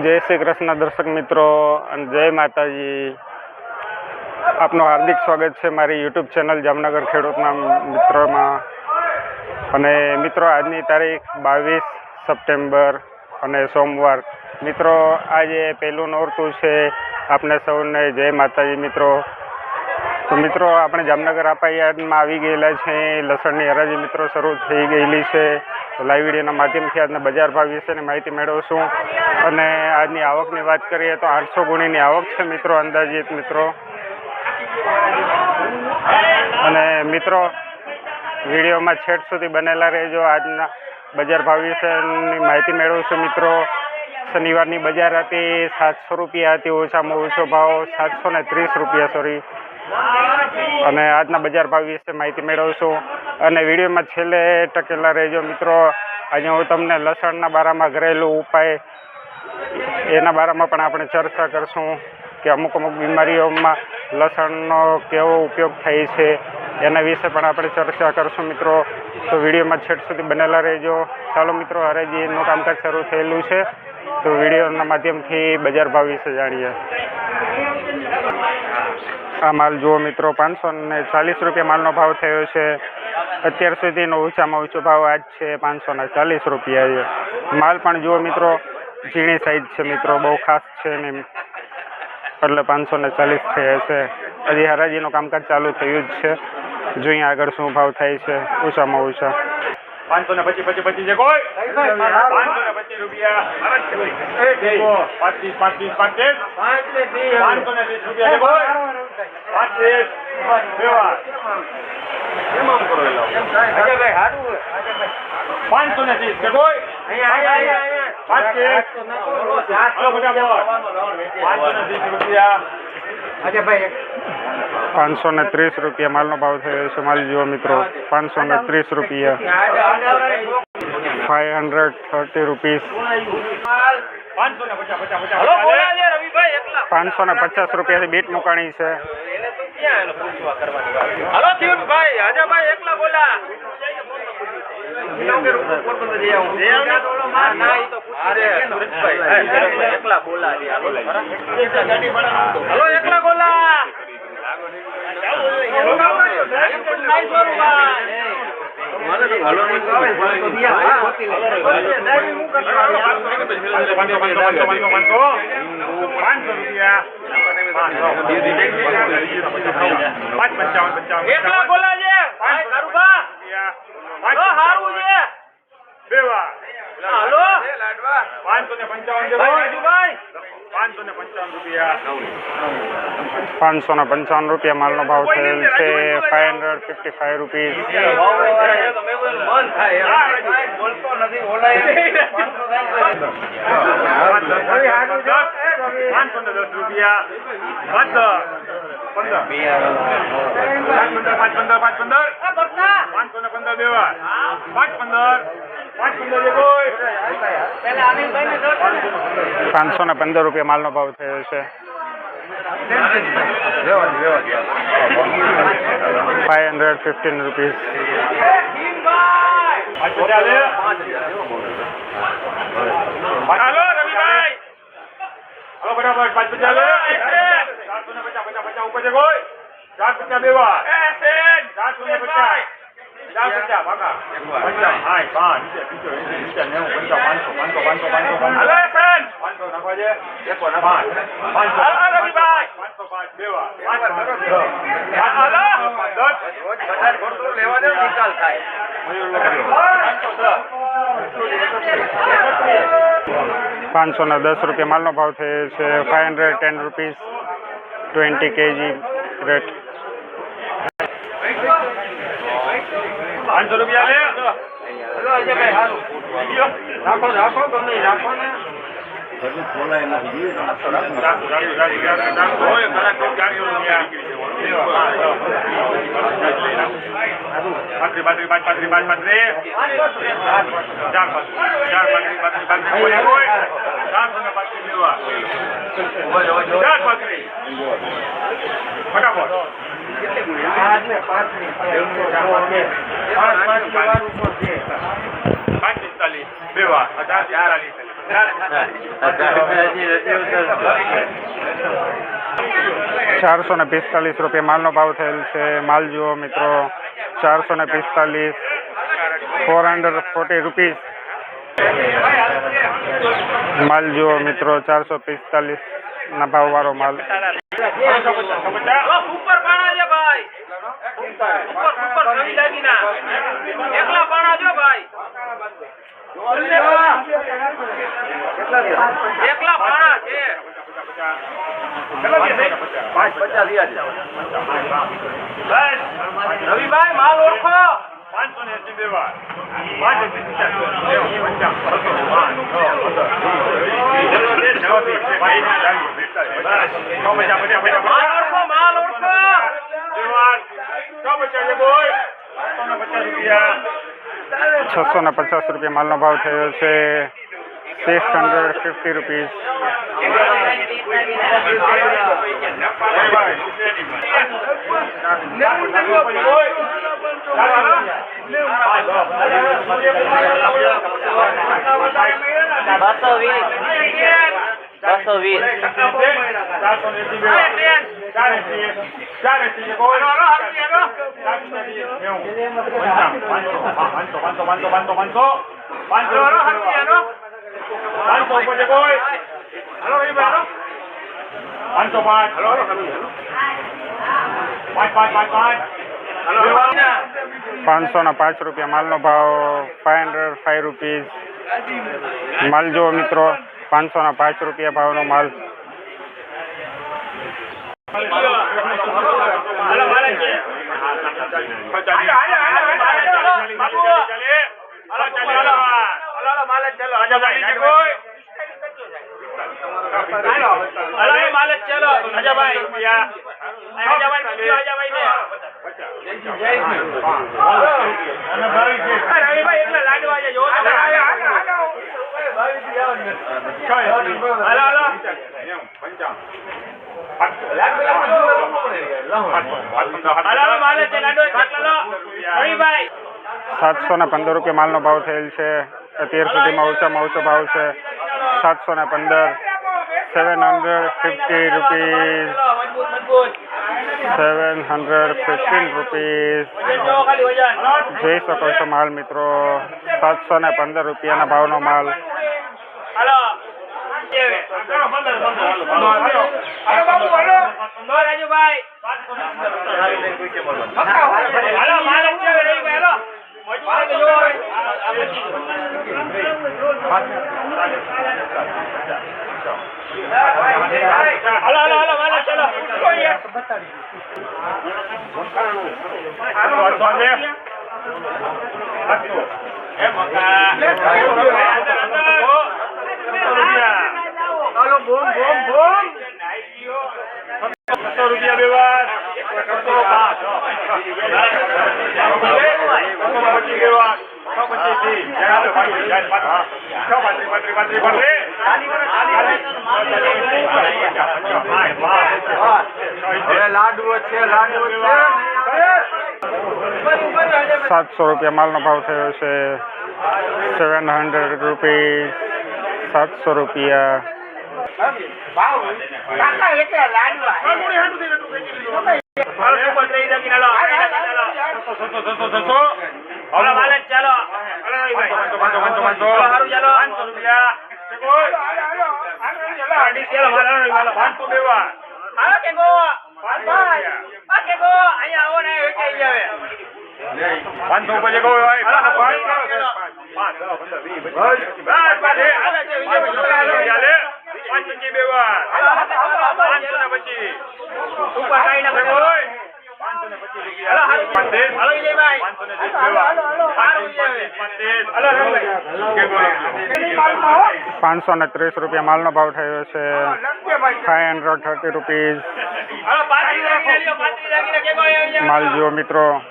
જય શ્રી કૃષ્ણ દર્શક મિત્રો અને જય માતાજી. આપનું હાર્દિક સ્વાગત છે મારી યુટ્યુબ ચેનલ જામનગર ખેડૂતના મિત્રોમાં. અને મિત્રો આજની તારીખ 22 સપ્ટેમ્બર અને સોમવાર. મિત્રો આજે પહેલું નોરતું છે. આપને સૌને જય માતાજી મિત્રો. તો મિત્રો આપણે જામનગર આપાયાર્ડમાં આવી ગયેલા છે. લસણની હરાજી મિત્રો શરૂ થઈ ગયેલી છે. તો લાઈવ વિડીયોના માધ્યમથી આજના બજાર ભાવ વિશેની માહિતી મેળવશું. અને આજની આવકની વાત કરીએ તો 800 ગુણીની આવક છે મિત્રો, અંદાજિત મિત્રો. અને મિત્રો વિડીયોમાં છેક સુધી બનેલા રહેજો. આજના બજાર ભાવ વિશેની માહિતી મેળવશું મિત્રો. શનિવારની બજાર હતી 700 રૂપિયા હતી, ઓછામાં ઓછો ભાવ 730 રૂપિયા સોરી. અને આજના બજાર ભાવ વિશે માહિતી મેળવશું. અને વિડીયોમાં છેલ્લે ટકેલા રહેજો મિત્રો. આજે હું તમને લસણના બારામાં ઘરેલું ઉપાય એના બારામાં પણ આપણે ચર્ચા કરશું કે અમુક બીમારીઓમાં લસણનો કેવો ઉપયોગ થાય છે એના વિશે પણ આપણે ચર્ચા કરશું મિત્રો. તો વિડીયોમાં છેક સુધી બનેલા રહેજો. ચાલો મિત્રો, હરાજીનું કામકાજ શરૂ થયેલું છે. તો વિડીયોના માધ્યમથી બજાર ભાવ વિશે જાણીએ. આ માલ જુઓ મિત્રો, 540 રૂપિયા માલનો ભાવ થયો છે. અત્યાર સુધીનો ઓછામાં ઓછો ભાવ આજ છે 540 રૂપિયા. માલ પણ જુઓ મિત્રો, ઝીણી સાઈઝ છે મિત્રો, બહુ ખાસ છે નહીં, એટલે 540 થયા છે. હજી હરાજીનું કામકાજ ચાલુ થયું જ છે. જોઈએ આગળ શું ભાવ થાય છે. ઓછામાં ઓછા 525 છે કોઈ 525 રૂપિયા 25 520 રૂપિયા છે કોઈ 25 બેવા એમ કરો લો અજય ભાઈ હાડું 530 છે કોઈ અહીંયા 530 રૂપિયા અજય ભાઈ 530 રૂપિયા માલનો ભાવ થયો છે. માલ જુઓ મિત્રો, 530 રૂપિયા, 530 રૂપીસ, 550 રૂપિયાથી બીટ મુકાણી છે. ₹555 રૂપિયા માલનો ભાવ થયેલ છે. 555 રૂપીસ, 515 રૂપિયા માલનો ભાવ થયો છે. 515 રૂપીસ, ₹510 રૂપિયા માલનો ભાવ થયો છે. 510 રૂપીસ, 20 kg રેટ. 500 રૂપિયા લે રાખો તમે રાખો ને ફટાફટ પિસ્તાલીસ બેવા 445 રૂપિયા માલનો ભાવ થયેલ છે. માલ જુઓ મિત્રો, 445, 440 રૂપીસ. માલ જુઓ મિત્રો, 445 ના ભાવ વાળો માલ. સુપર પાણા છે ભાઈ, સુપર સુપર નવી દાગીના એકલા પાણા જો ભાઈ, એકલા પાણા છે. રવિભાઈ માલ ઓળખો. 580 બેવા 650 રૂપિયા માલનો ભાવ થયો છે. 650 રૂપીસ.505 રૂપિયા માલનો ભાવ. 505 રૂપીસ. માલ જુઓ મિત્રો, 505 રૂપિયા ભાવનો માલ. રવિભાઈ 715 રૂપિયા માલનો ભાવ થયેલ છે. અત્યાર સુધીમાં ઓછામાં ઓછો ભાવ છે 715. 750 રૂપીસ. 715 રૂપીસ. જોઈ શકો છો માલ મિત્રો, 715 રૂપિયાના ભાવનો માલ. રાજુભાઈ રૂપિયા વ્યવહાર 700 રૂપિયા માલનો ભાવ થયો છે. 700 રૂપીસ. 700 રૂપિયા. ₹530 રૂપિયા માલનો ભાવ થયો છે. 530 રૂપીસ. માલ જુઓ મિત્રો,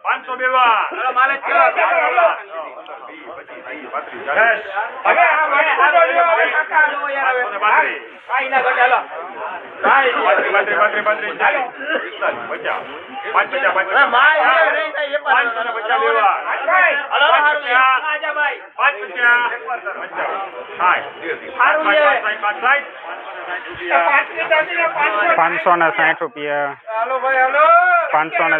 500 બેવા હવે આ આડો લ્યો હવે કાકા લ્યો યાર હવે કાઈ ના ઘટે હાલો કાઈ ₹560 હાલો ભાઈ હાલો ₹560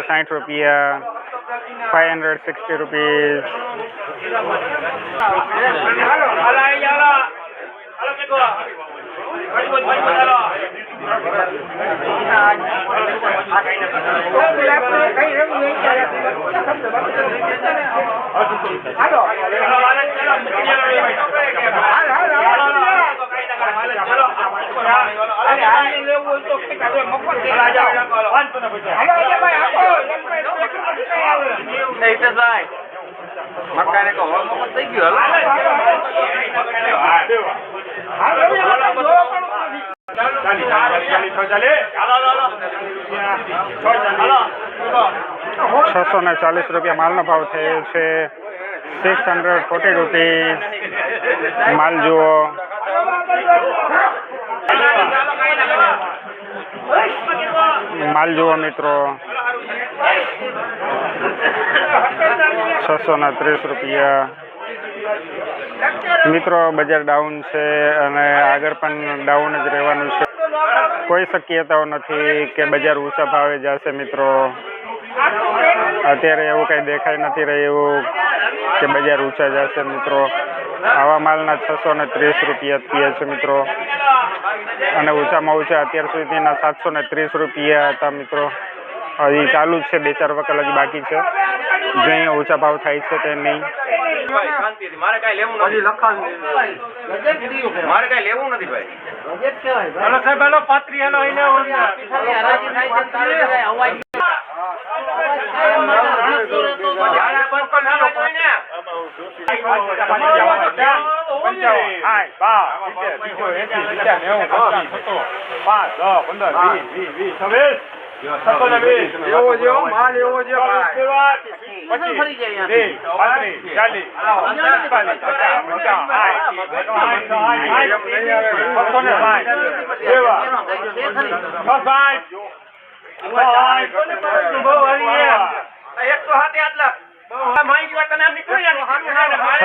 ₹560 હાલો હાલો આઈ હાલો હાલો કેકો ભાઈ હાલો મકાને કહો મફત થઈ ગયો ₹640 માલનો ભાવ થયો છે. ₹640 માલ જુઓ. માલ જુઓ મિત્રો, ₹630. મિત્રો બજાર ડાઉન છે અને આગળ પણ ડાઉન જ રહેવાનું છે. કોઈ શક્યતાઓ નથી કે બજાર ઊંચા ભાવે જશે મિત્રો. અત્યારે એવું કંઈ દેખાઈ નથી રહ્યું કે બજાર ઊંચા જશે મિત્રો. આવા માલના ₹630 થયા છે મિત્રો, અને ઊંચામાં ઊંચા અત્યાર સુધીના ₹730 હતા મિત્રો. હજી ચાલુ જ છે, 2-4 વખત હજી બાકી છે. જો અહીંયા ઊંચા ભાવ થાય છે તે નહીં. મારે કઈ લેવું નથી મારે કઈ લેવું નથી ભાઈ. હાલો સાહેબ હાલો પાત્રી હાલો એને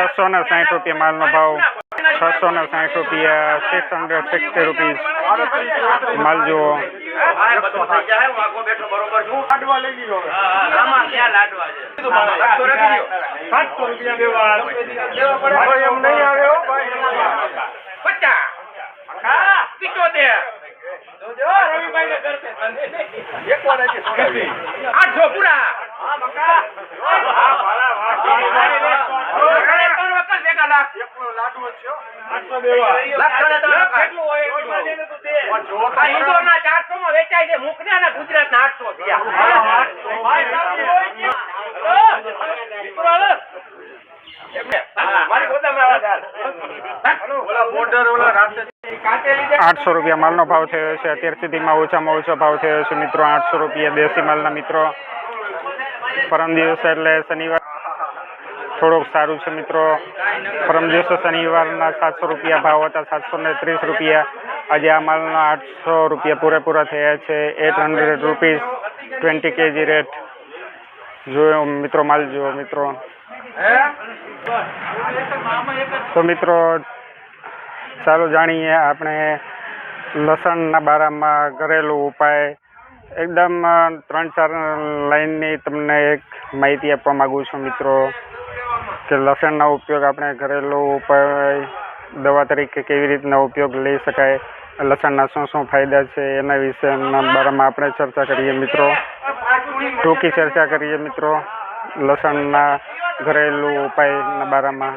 ₹660 માલનો ભાવ. ₹660 ₹660 માલ જુઓ. વેચાય છે મુખના ના ગુજરાત ના 800 રૂપિયા માલનો ભાવ થયો છે. અત્યાર સુધીમાં ઓછામાં ઓછો ભાવ થયો છે મિત્રો, 800 રૂપિયા દેશી માલના મિત્રો. પરમ દિવસ એટલે શનિવાર થોડુંક સારું છે મિત્રો. પરમ દિવસે શનિવારના 700 રૂપિયા ભાવ હતા, ₹730. આજે આ માલના 800 રૂપિયા પૂરેપૂરા થયા છે. ₹800 20 kg રેટ. જોયો મિત્રો, માલ જુઓ મિત્રો. તો મિત્રો ચાલો જાણીએ આપણે લસણના બારામાં ઘરેલું ઉપાય. એકદમ 3-4 લાઈનની તમને એક માહિતી આપવા માગું છું મિત્રો, કે લસણના ઉપયોગ આપણે ઘરેલું ઉપાય દવા તરીકે કેવી રીતના ઉપયોગ લઈ શકાય, લસણના શું શું ફાયદા છે એના વિશેના બારામાં આપણે ચર્ચા કરીએ મિત્રો. ટૂંકી ચર્ચા કરીએ મિત્રો લસણના ઘરેલું ઉપાયના બારામાં.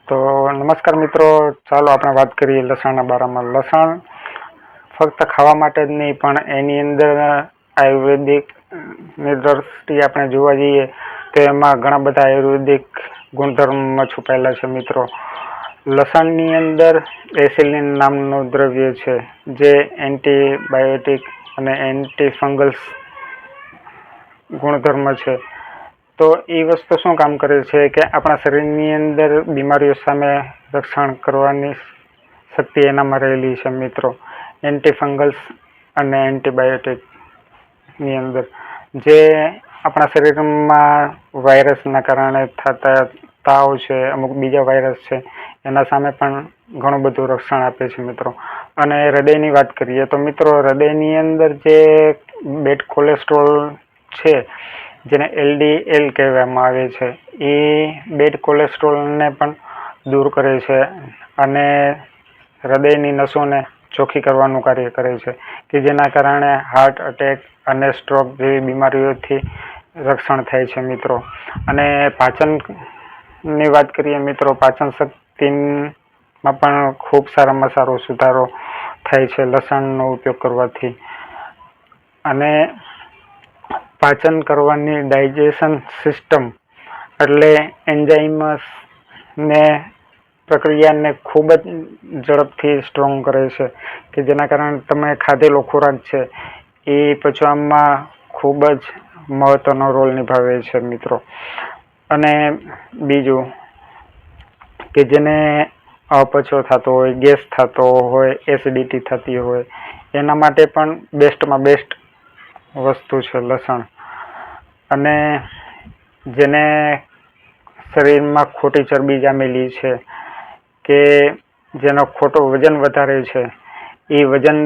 તો નમસ્કાર મિત્રો, ચાલો આપણે વાત કરીએ લસણના બારામાં. લસણ ફક્ત ખાવા માટે જ નહીં, પણ એની અંદર આયુર્વેદિકની દ્રષ્ટિએ આપણે જોવા જઈએ તો એમાં ઘણા બધા આયુર્વેદિક ગુણધર્મો છુપાયેલા છે મિત્રો. લસણની અંદર એસિલિન નામનું દ્રવ્ય છે, જે એન્ટીબાયોટિક અને એન્ટી ફંગલ્સ ગુણધર્મ છે. તો એ વસ્તુ શું કામ કરે છે કે આપણા શરીરની અંદર બીમારીઓ સામે રક્ષણ કરવાની શક્તિ એનામાં રહેલી છે મિત્રો. એન્ટીફંગલ્સ અને એન્ટીબાયોટિકની અંદર જે આપણા શરીરમાં વાયરસના કારણે થતા તાવ છે, અમુક બીજા વાયરસ છે, એના સામે પણ ઘણું બધું રક્ષણ આપે છે મિત્રો. અને હૃદયની વાત કરીએ તો મિત્રો હૃદયની અંદર જે બેડ કોલેસ્ટ્રોલ છે, જેને LDL કહેવામાં આવે છે, એ બેડ કોલેસ્ટ્રોલને પણ દૂર કરે છે અને હૃદયની નસોને ચોખ્ખી કરવાનું કાર્ય કરે છે કે જેના કારણે હાર્ટ એટેક અને સ્ટ્રોક જેવી બીમારીઓથી રક્ષણ થાય છે મિત્રો. અને પાચનની વાત કરીએ મિત્રો, પાચન શક્તિમાં પણ ખૂબ સારામાં સારો સુધારો થાય છે લસણનો ઉપયોગ કરવાથી. અને પાચન કરવાની ડાયજેશન સિસ્ટમ એટલે એન્ઝાઇમ્સને પ્રક્રિયાને ખૂબ જ ઝડપથી સ્ટ્રોંગ કરે છે કે જેના કારણે તમે ખાધેલો ખોરાક છે એ પચવામાં ખૂબ જ મહત્ત્વનો રોલ નિભાવે છે મિત્રો. અને બીજું કે જેને અપચો થતો હોય, ગેસ થતો હોય, એસિડિટી થતી હોય, એના માટે પણ બેસ્ટમાં બેસ્ટ વસ્તુ છે લસણ. અને જેને શરીરમાં ખોટી ચરબી જામેલી છે કે જેનો ખોટો વજન વધારે છે, એ વજન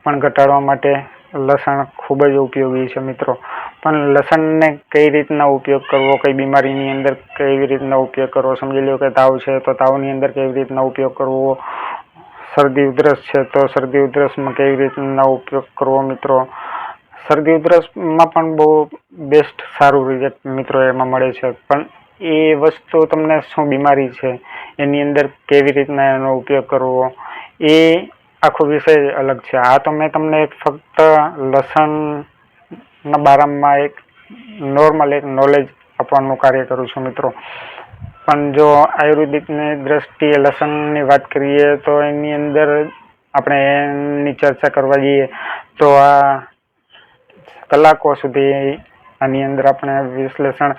પણ ઘટાડવા માટે લસણ ખૂબ જ ઉપયોગી છે મિત્રો. પણ લસણને કઈ રીતના ઉપયોગ કરવો, કઈ બીમારીની અંદર કેવી રીતના ઉપયોગ કરવો, સમજી લો કે તાવ છે તો તાવની અંદર કેવી રીતના ઉપયોગ કરવો, શરદી ઉધરસ છે તો શરદી ઉધરસમાં કેવી રીતના ઉપયોગ કરવો મિત્રો. શરદી ઉધરસમાં પણ બહુ બેસ્ટ સારું રિઝલ્ટ મિત્રો એમાં મળે છે. પણ એ વસ્તુ તમને શું બીમારી છે, એની અંદર કેવી રીતના એનો ઉપયોગ કરવો, એ આખો વિષય અલગ છે. આ તો મેં તમને ફક્ત લસણના બારામાં એક નોર્મલ એક નોલેજ આપવાનું કાર્ય કરું છું મિત્રો. પણ જો આયુર્વેદિકની દ્રષ્ટિએ લસણની વાત કરીએ તો એની અંદર આપણે એની ચર્ચા કરવા જઈએ તો આ કલાકો સુધી આની અંદર આપણે વિશ્લેષણ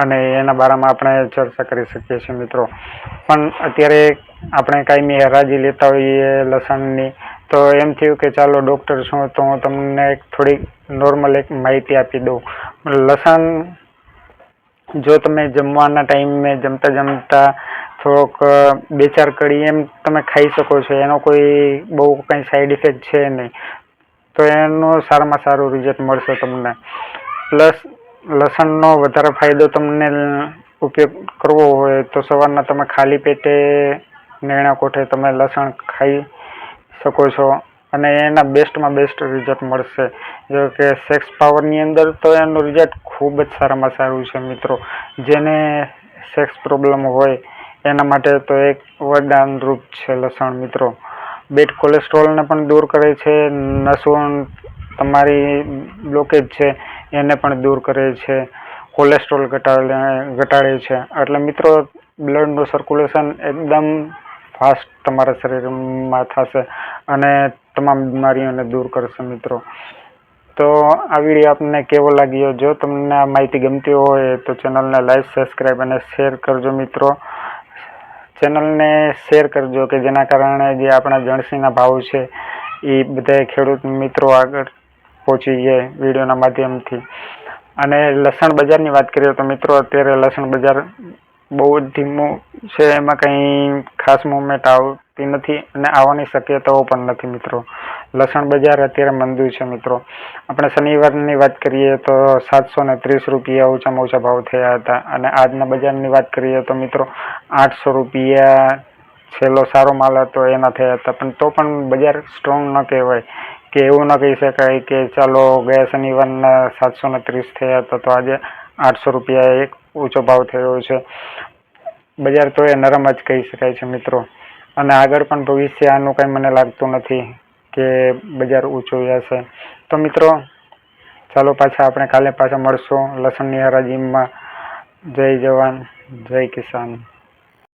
અને એના બારામાં આપણે ચર્ચા કરી શકીએ છીએ મિત્રો. પણ અત્યારે આપણે કાયમી હરાજી લેતા હોઈએ લસણની, તો એમ થયું કે ચાલો ડૉક્ટર છું તો હું તમને એક થોડીક નોર્મલ એક માહિતી આપી દઉં. લસણ જો તમે જમવાના ટાઈમે જમતા થોડોક 2-4 કળી એમ તમે ખાઈ શકો છો, એનો કોઈ બહુ કંઈ સાઈડ ઇફેક્ટ છે નહીં, તો એનું સારામાં સારું રિઝલ્ટ મળશે તમને. પ્લસ લસણનો વધારે ફાયદો તમને ઉપયોગ કરવો હોય તો સવારના તમે ખાલી પેટે નેણા કોઠે તમે લસણ ખાઈ શકો છો અને એના બેસ્ટમાં બેસ્ટ રિઝલ્ટ મળશે. જો કે સેક્સ પાવરની અંદર તો એનું રિઝલ્ટ ખૂબ જ સારામાં સારું છે મિત્રો. જેને સેક્સ પ્રોબ્લેમ હોય એના માટે તો એક વરદાન રૂપ છે લસણ મિત્રો. બેડ કોલેસ્ટ્રોલને પણ દૂર કરે છે, નસો તમારી બ્લોકેજ છે એને પણ દૂર કરે છે, કોલેસ્ટ્રોલ ઘટાડે છે. એટલે મિત્રો બ્લડનું સર્ક્યુલેશન એકદમ ફાસ્ટ તમારા શરીરમાં થશે અને તમામ બીમારીઓને દૂર કરશે મિત્રો. તો આ વિડીયો આપને કેવો લાગ્યો? જો તમને આ માહિતી ગમતી હોય તો ચેનલને લાઈક, સબસ્ક્રાઈબ અને શેર કરજો મિત્રો. ચેનલને શેર કરજો કે જેના કારણે જે આપણા જણસીના ભાવ છે એ બધા ખેડૂત મિત્રો આગળ પહોંચી જાય વિડીયોના માધ્યમથી. અને લસણ બજારની વાત કરીએ તો મિત્રો અત્યારે લસણ બજાર બહુ જ ધીમું છે, એમાં કંઈ ખાસ મૂવમેન્ટ આવતી નથી અને આવવાની શક્યતાઓ પણ નથી મિત્રો. લસણ બજાર અત્યારે મંદું છે મિત્રો. આપણે શનિવારની વાત કરીએ તો 730 રૂપિયા ઓછામાં ઓછા ભાવ થયા હતા અને આજના બજારની વાત કરીએ તો મિત્રો 800 રૂપિયા છેલ્લો સારો માલ હતો એના થયા હતા. પણ તો પણ બજાર સ્ટ્રોંગ ન કહેવાય કે એવું ન કહી શકાય કે ચાલો ગયા શનિવારના 730 થયા હતા તો આજે 800 રૂપિયા એક ઊંચો ભાવ થયો છે. બજાર તો એ નરમ જ કહી શકાય છે મિત્રો. અને આગળ પણ ભવિષ્ય આનું કંઈ મને લાગતું નથી કે બજાર ઊંચું જશે. તો મિત્રો ચાલો પાછા આપણે કાલે પાછા મળશું લસણની હરાજીમાં. જય જવાન, જય કિસાન.